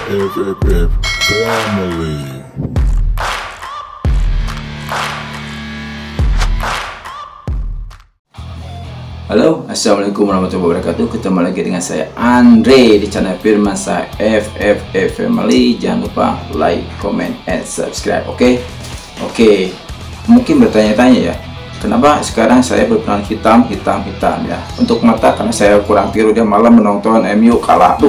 FFF Family. Halo, assalamualaikum warahmatullahi wabarakatuh. Ketemu lagi dengan saya Andre di channel Firmansyah FFF Family. Jangan lupa like, comment, and subscribe. Oke. Mungkin bertanya-tanya ya, kenapa sekarang saya berperan hitam ya? Untuk mata karena saya kurang tidur, dia malam menonton MU kalah.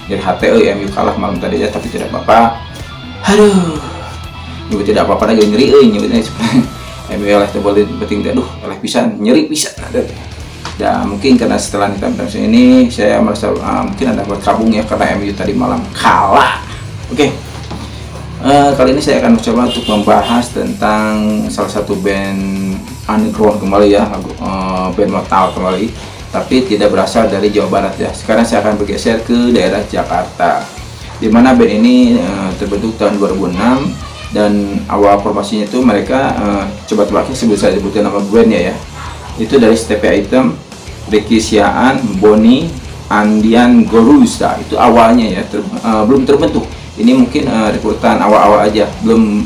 Jadi HTE MU kalah malam tadi ya, tapi tidak apa-apa. Nyebut tidak apa-apa lagi nyeri nyebutnya. MU oleh boleh penting dia, oleh pisan nyeri pisan ada. Dan mungkin karena setelah hitam ini saya merasa mungkin ada berkabung ya, karena MU tadi malam kalah. Kali ini saya akan mencoba untuk membahas tentang salah satu band underground kembali ya, band metal kembali, tapi tidak berasal dari Jawa Barat ya. Sekarang saya akan bergeser ke daerah Jakarta, dimana band ini terbentuk tahun 2006, dan awal formasinya itu mereka coba tebaknya sebelum saya sebutkan nama bandnya ya, itu dari STP Item, Ricky Siaan, Boni, Andian Gorusa. Itu awalnya ya, belum terbentuk. Ini mungkin rekrutan awal-awal aja, belum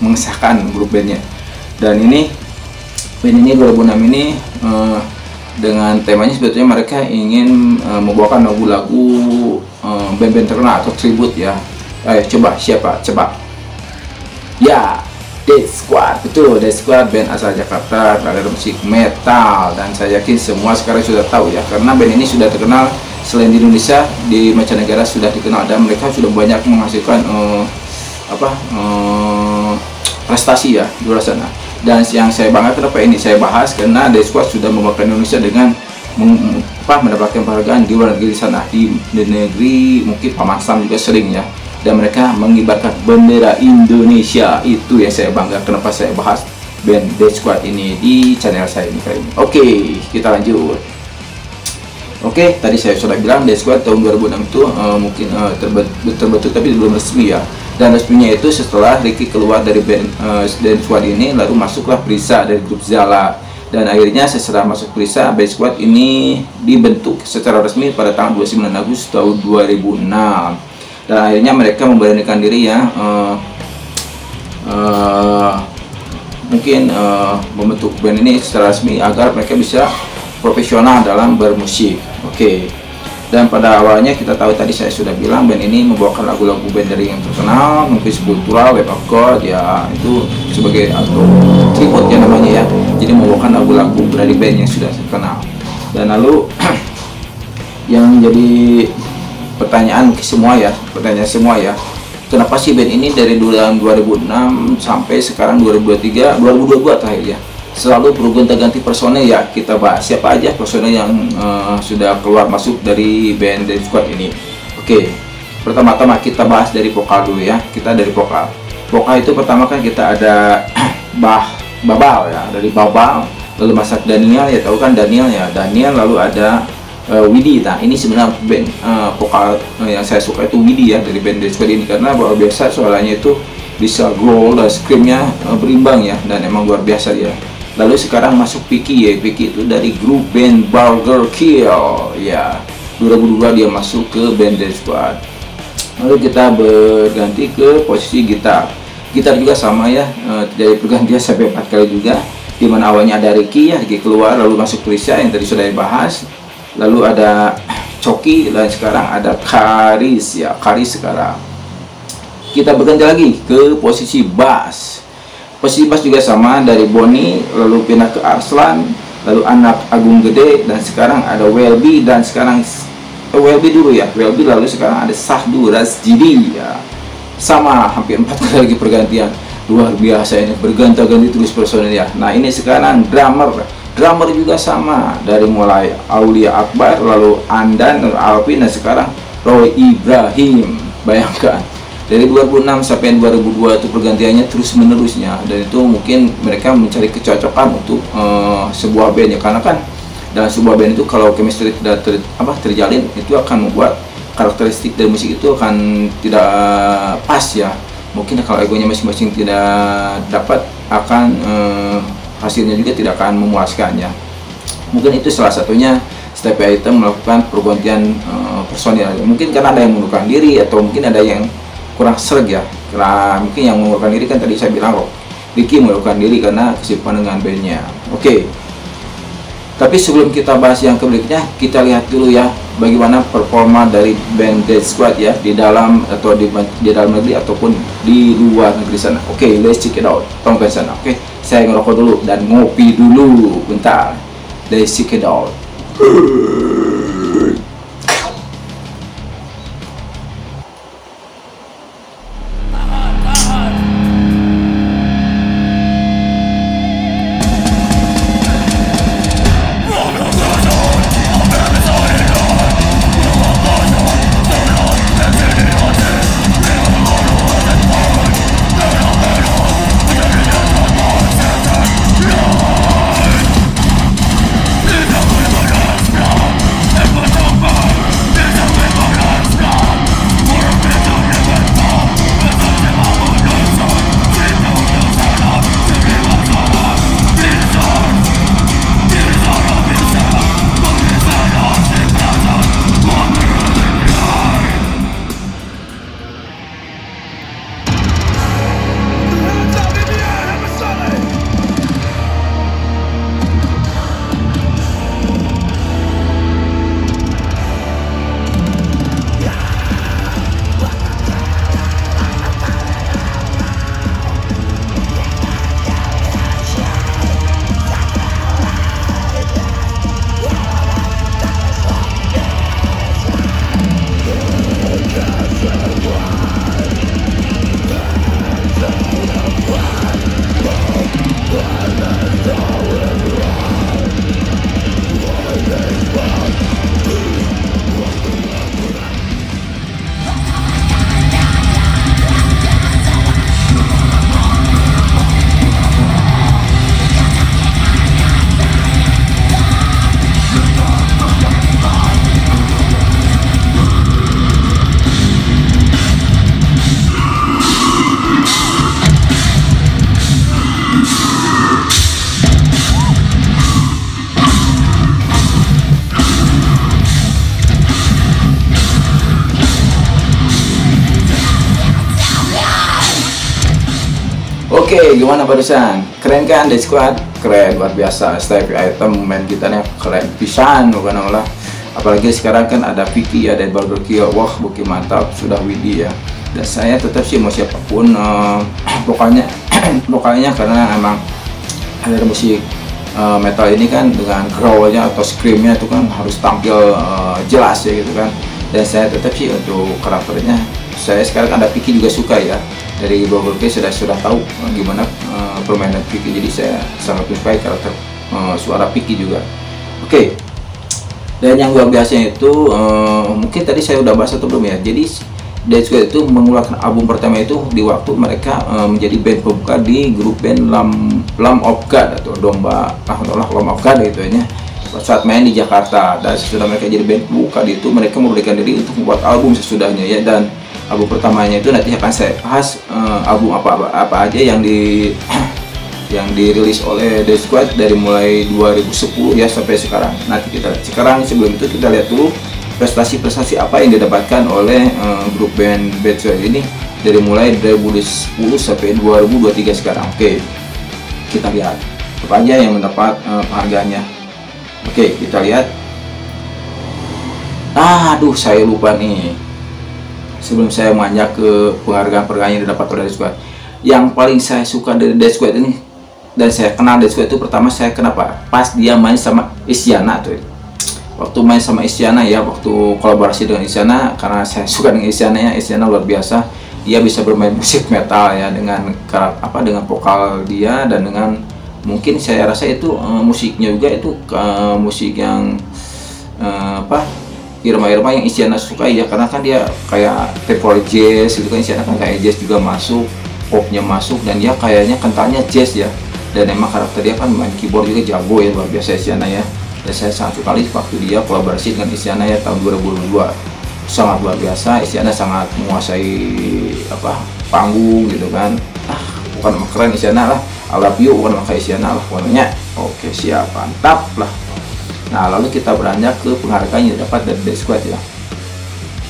mengesahkan grup bandnya. Dan ini band ini 2006 ini dengan temanya sebetulnya mereka ingin membawakan lagu-lagu band-band terkenal atau tribute ya. Ayo coba, siapa? Coba. Ya, Death Squad, betul, Death Squad, band asal Jakarta, aliran musik metal, dan saya yakin semua sekarang sudah tahu ya, karena band ini sudah terkenal selain di Indonesia, di mancanegara sudah dikenal, dan mereka sudah banyak menghasilkan prestasi ya di luar sana. Dan yang saya banggakan kenapa ini saya bahas, karena Death Squad sudah membawakan Indonesia dengan mendapatkan penghargaan di luar negeri sana, di negeri mungkin Paman Sam juga sering ya. Dan mereka mengibarkan bendera Indonesia. Itu yang saya bangga, kenapa saya bahas band Death Squad ini di channel saya ini kali ini. Oke, kita lanjut. Tadi saya sudah bilang Death Squad tahun 2006 itu mungkin terbentuk tapi belum resmi ya. Dan resminya itu setelah Ricky keluar dari band Death Squad ini, lalu masuklah Prisa dari grup Zala. Dan akhirnya setelah masuk Prisa, Death Squad ini dibentuk secara resmi pada tanggal 29 Agustus tahun 2006. Dan akhirnya mereka memberanikan diri ya, mungkin membentuk band ini secara resmi agar mereka bisa profesional dalam bermusik. Dan pada awalnya kita tahu, tadi saya sudah bilang, band ini membawakan lagu-lagu band dari yang terkenal, mungkin Sepultura, Web of God ya, itu sebagai atau tribute ya namanya ya. Jadi membawakan lagu-lagu dari band yang sudah terkenal. Dan lalu yang jadi pertanyaan semua ya, kenapa sih band ini dari tahun 2006 sampai sekarang 2022 terakhir ya, selalu bergonta-ganti personel ya. Kita bahas siapa aja personel yang sudah keluar masuk dari band Death Squad ini. Pertama-tama kita bahas dari vokal dulu ya. Kita dari vokal itu pertama kan kita ada Babal ya, dari Babal, lalu masak Daniel ya, tahu kan Daniel ya, lalu ada Widi. Nah ini sebenarnya band vokal yang saya suka itu Widi ya, dari band Death Squad ini, karena luar biasa suaranya itu bisa growl dan screamnya berimbang ya, dan emang luar biasa dia. Lalu sekarang masuk Vicky ya, Vicky itu dari grup band Burger Kill ya, 2002 dia masuk ke band Death Squad. Lalu kita berganti ke posisi gitar juga sama ya, dari pergantian sampai 4 kali juga, dimana awalnya ada Ricky ya, Ricky keluar, lalu masuk Krisya yang tadi sudah dibahas, lalu ada Coki, dan sekarang ada Karis ya, Karis sekarang. Kita berganti lagi ke posisi bass juga sama, dari Boni, lalu pindah ke Arslan, lalu anak Agung Gede, dan sekarang ada Welby, dan sekarang Welby dulu ya, lalu sekarang ada Sahdu Rasjidi ya, sama hampir 4 kali lagi pergantian. Luar biasa ini, berganti-ganti terus personel ya. Nah ini sekarang drummer juga sama, dari mulai Aulia Akbar, lalu Andan, lalu Alvin, dan sekarang Roy Ibrahim. Bayangkan dari 2006 sampai 2002 itu pergantiannya terus menerusnya, dan itu mungkin mereka mencari kecocokan untuk sebuah band ya, karena kan dalam sebuah band itu kalau chemistry tidak terjalin, itu akan membuat karakteristik dari musik itu akan tidak pas ya. Mungkin kalau egonya masing-masing tidak dapat, akan hasilnya juga tidak akan memuaskan ya. Mungkin itu salah satunya Step Item melakukan pergantian personil. Mungkin karena ada yang mengundurkan diri atau mungkin ada yang kurang serg ya, karena mungkin yang mengundurkan diri kan tadi saya bilang kok Ricky mengundurkan diri karena kesibukan dengan bandnya. Oke. Tapi sebelum kita bahas yang berikutnya, kita lihat dulu ya bagaimana performa dari band Dead Squad ya di dalam atau di dalam negeri ataupun di luar negeri sana. Oke, let's check it out. Tolong ke sana. Oke, saya ngerokok dulu dan ngopi dulu bentar. Let's check it out. Oke, gimana barusan? Keren kan Dead Squad? Keren, luar biasa. Step Item main gitarnya keren pisan, bukan olah. Apalagi sekarang kan ada Vicky, ada Baldur Kio. Wah, bukti mantap, sudah Widi ya. Dan saya tetap sih mau siapapun vokalnya karena emang ada musik metal ini kan dengan growlnya atau screamnya itu kan harus tampil jelas ya gitu kan. Dan saya tetap sih untuk karakternya, saya sekarang ada Vicky juga suka ya. Dari Baldur Kio sudah tahu gimana permainan Vicky, jadi saya sangat menyukai karakter suara Vicky juga. Oke. Dan yang luar biasanya itu mungkin tadi saya udah bahas atau belum ya. Jadi Dead Squad itu mengeluarkan album pertama itu di waktu mereka menjadi band pembuka di grup band Lamb of God atau domba Lamb of God gitu ya. Saat main di Jakarta, dan sesudah mereka jadi band pembuka itu mereka memberikan diri untuk membuat album sesudahnya ya. Dan album pertamanya itu nanti akan saya bahas album apa aja yang dirilis oleh Dead Squad dari mulai 2010 ya sampai sekarang. Nanti kita sekarang sebelum itu kita lihat dulu prestasi-prestasi apa yang didapatkan oleh grup band Dead Squad ini dari mulai 2010 sampai 2023 sekarang. Oke, kita lihat apa aja yang mendapat penghargaannya. Oke, kita lihat. Aduh, saya lupa nih. Sebelum saya menanjak ke penghargaan-penghargaan yang didapat oleh Dead Squad, yang paling saya suka dari Dead Squad ini, dan saya kenal Dead Squad itu pertama saya kenapa? Pas dia main sama Isyana tuh. Waktu main sama Isyana ya, waktu kolaborasi dengan Isyana, karena saya suka dengan Isyana ya, Isyana luar biasa. Dia bisa bermain musik metal ya dengan dengan vokal dia dan dengan mungkin saya rasa itu musiknya juga itu musik yang irama-irama yang Isyana sukai ya, karena kan dia kayak tempo jazz gitu kan. Isyana kan kayak jazz juga masuk, popnya masuk, dan dia kayaknya kentalnya jazz ya. Dan emang karakter dia kan main keyboard juga jago ya, luar biasa Isyana ya. Dan saya sangat suka waktu dia kolaborasi dengan Isyana ya tahun 2022, sangat luar biasa. Isyana sangat menguasai panggung gitu kan. Bukan keren Isyana lah, I love you bukan kayak Isyana lah pokoknya. Oke, siap, mantap lah. Nah, lalu kita beranjak ke penghargaan yang dapat dari Death Squad ya.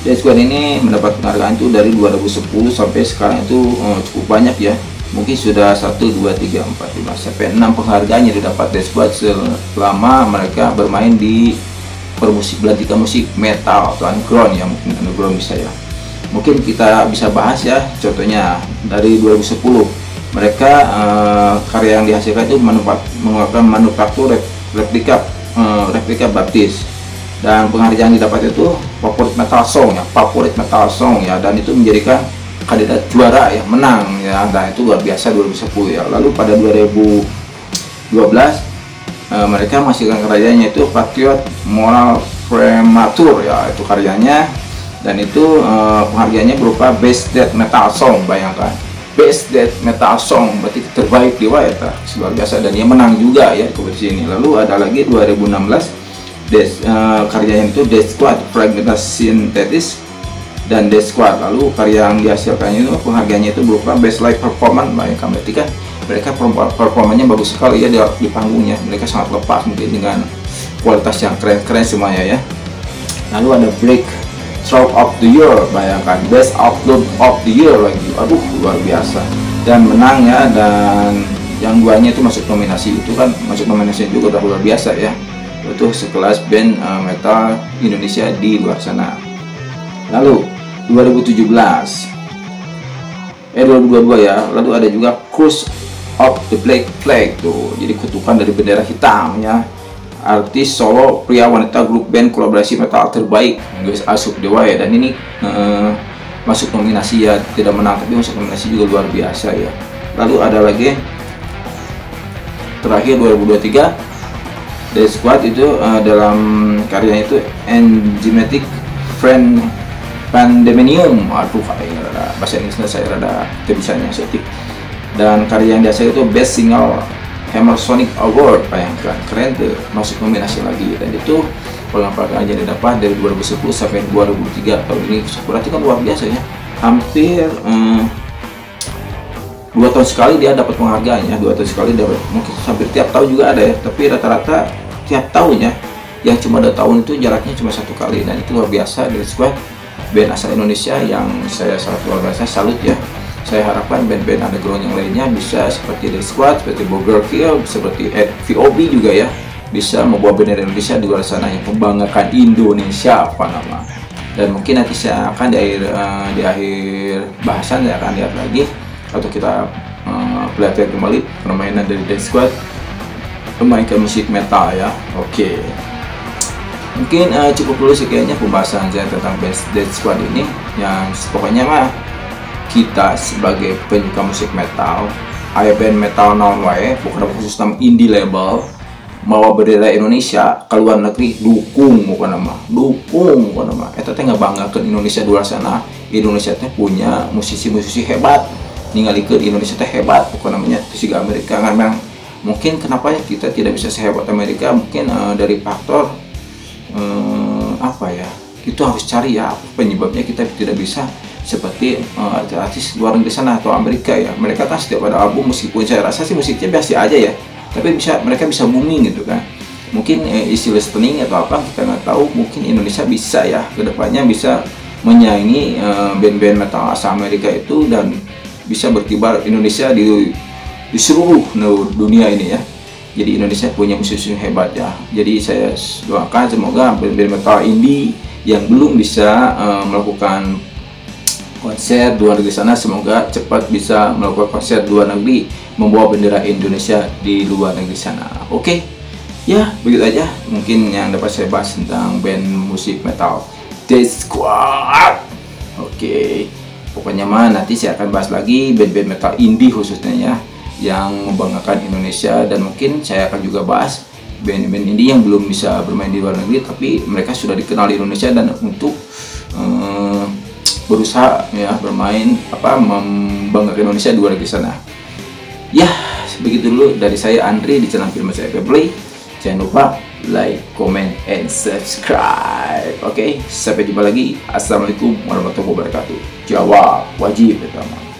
Death Squad ini mendapat penghargaan itu dari 2010 sampai sekarang itu cukup banyak ya. Mungkin sudah 1, 2, 3, 4, 5 sampai 6 penghargaan yang didapat Death Squad selama mereka bermain di belantika musik metal atau underground ya, mungkin underground bisa ya. Mungkin kita bisa bahas ya, contohnya dari 2010 mereka karya yang dihasilkan itu menggunakan manufaktur replika baptis, dan penghargaan yang didapat itu favorit metal song ya, dan itu menjadikan kandidat juara ya, menang ya, dan itu luar biasa 2010 ya. Lalu pada 2012 mereka menghasilkan karyanya itu Patriot Moral Premature ya, itu karyanya, dan itu penghargaannya berupa Best Death Metal Song. Bayangkan, Best Death Metal Song berarti terbaik di luar luar biasa, dan dia menang juga ya di kompetisi ini. Lalu ada lagi 2016 karyanya itu Death Squad Fragmentation Synthesis dan Death Squad. Lalu karya yang dihasilkannya itu penghargaannya itu berupa Best Live Performance. Bayangkan, berarti kan mereka performanya bagus sekali ya di panggungnya, mereka sangat lepas mungkin dengan kualitas yang keren-keren semuanya ya. Lalu ada Breakthrough of the Year, bayangkan, Best Outlook of the Year lagi, aduh luar biasa, dan menang ya, dan yang duanya itu masuk nominasi, itu kan masuk nominasi juga udah luar biasa ya, itu sekelas band metal Indonesia di luar sana. Lalu 2022 ya, lalu ada juga Curse of the Black Flag tuh, jadi kutukan dari bendera hitam ya. Artis solo pria wanita grup band kolaborasi metal terbaik guys, Asup Dewa ya, dan ini masuk nominasi ya, tidak menang tapi masuk nominasi juga, luar biasa ya. Lalu ada lagi terakhir 2023 Death Squad itu dalam karyanya itu Enzymatic Pandemonium, aduh bahasa Inggrisnya saya rada kebisanya sedikit, dan karya yang dihasilkan itu Best Single Hammer Sonic Award. Bayangkan, keren tuh, masuk nominasi lagi, dan itu penghargaan yang didapat dari 2010 sampai 2003 tahun ini, berarti kan luar biasa ya, hampir 2 tahun sekali dia dapat penghargaan ya, 2 tahun sekali dapat, mungkin hampir tiap tahun juga ada ya, tapi rata-rata tiap tahun ya, yang cuma 2 tahun itu jaraknya cuma 1 kali, dan itu luar biasa. Death Squad band asal Indonesia yang saya sangat luar biasa salut ya. Saya harapkan band-band underground yang lainnya bisa seperti Death Squad, seperti Burger Kill, seperti VOB juga ya, bisa membawa bendera Indonesia di luar sana, yang membanggakan Indonesia apa nama. Dan mungkin nanti saya akan di akhir bahasan saya akan lihat lagi, atau kita pelajari kembali permainan dari Death Squad memainkan musik metal ya. Oke. Mungkin cukup dulu sekiannya pembahasan saya tentang Death Squad ini, yang pokoknya mah kita sebagai penyuka musik metal, aya band metal naon wae, bukan khusus nama indie label, bawa bendera Indonesia ke luar negeri, dukung bukan nama, eta teh ngabanggakeun Indonesia di luar sana. Indonesia teh punya musisi-musisi hebat, ningalikeun Indonesia teh hebat bukan namanya siga Amerika kan. Memang mungkin kenapa kita tidak bisa sehebat Amerika, mungkin dari faktor apa ya, itu harus cari ya penyebabnya kita tidak bisa seperti artis luar negeri sana atau Amerika ya. Mereka kan setiap ada album, meskipun saya rasa sih musiknya biasa aja ya, tapi mereka bisa booming gitu kan. Mungkin isi listening atau apa kita nggak tahu. Mungkin Indonesia bisa ya kedepannya bisa menyaingi band-band metal asal Amerika itu, dan bisa berkibar Indonesia di seluruh dunia ini ya. Jadi Indonesia punya musisi yang hebat ya. Jadi saya doakan semoga band-band metal indie yang belum bisa melakukan konser di luar negeri sana, semoga cepat bisa melakukan konser di luar negeri, membawa bendera Indonesia di luar negeri sana. Oke, ya begitu aja mungkin yang dapat saya bahas tentang band musik metal Death Squad. Oke, pokoknya mah nanti saya akan bahas lagi band-band metal indie khususnya ya, yang membanggakan Indonesia, dan mungkin saya akan juga bahas band-band indie yang belum bisa bermain di luar negeri tapi mereka sudah dikenal di Indonesia, dan untuk berusaha ya bermain membanggakan Indonesia di luar negeri sana. Ya, begitu dulu dari saya Andri di channel Film Saya Play. Jangan lupa like, comment, and subscribe. Oke, sampai jumpa lagi. Assalamualaikum warahmatullahi wabarakatuh. Jawab wajib pertama.